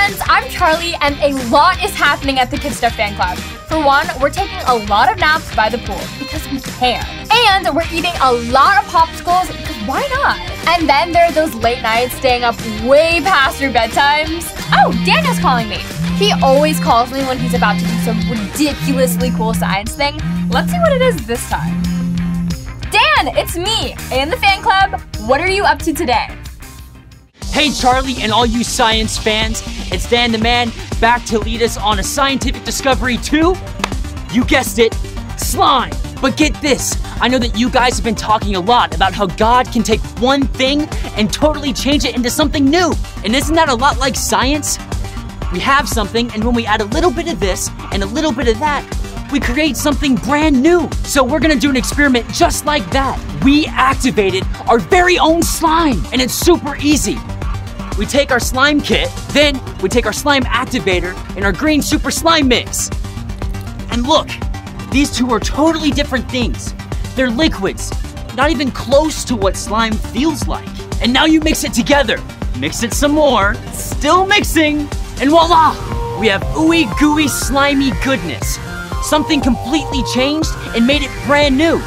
friends, I'm Charlie, and a lot is happening at the Kid Stuff Fan Club. For one, we're taking a lot of naps by the pool, because we can. And we're eating a lot of popsicles, because why not? And then there are those late nights staying up way past your bedtimes. Oh, Daniel's calling me. He always calls me when he's about to do some ridiculously cool science thing. Let's see what it is this time. Dan, it's me, in the fan club. What are you up to today? Hey Charlie and all you science fans, it's Dan the Man, back to lead us on a scientific discovery too. You guessed it, slime. But get this, I know that you guys have been talking a lot about how God can take one thing and totally change it into something new. And isn't that a lot like science? We have something, and when we add a little bit of this and a little bit of that, we create something brand new. So we're gonna do an experiment just like that. We activated our very own slime, and it's super easy. We take our slime kit, then we take our slime activator and our green super slime mix. And look, these two are totally different things. They're liquids, not even close to what slime feels like. And now you mix it together. Mix it some more, still mixing, and voila! We have ooey gooey slimy goodness. Something completely changed and made it brand new.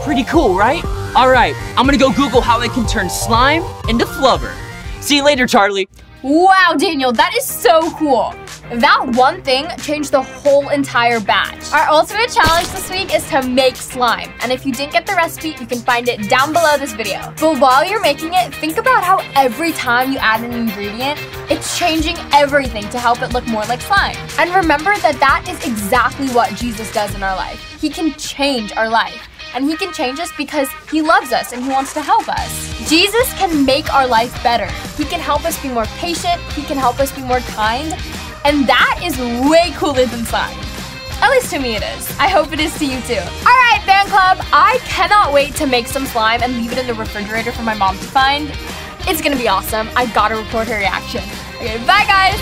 Pretty cool, right? All right, I'm gonna go Google how I can turn slime into flubber. See you later, Charlie. Wow, Daniel, that is so cool. That one thing changed the whole entire batch. Our ultimate challenge this week is to make slime. And if you didn't get the recipe, you can find it down below this video. But while you're making it, think about how every time you add an ingredient, it's changing everything to help it look more like slime. And remember that that is exactly what Jesus does in our life. He can change our life. And he can change us because he loves us and he wants to help us. Jesus can make our life better. He can help us be more patient. He can help us be more kind. And that is way cooler than slime. At least to me it is. I hope it is to you too. All right, fan club, I cannot wait to make some slime and leave it in the refrigerator for my mom to find. It's gonna be awesome. I gotta record her reaction. Okay, bye guys.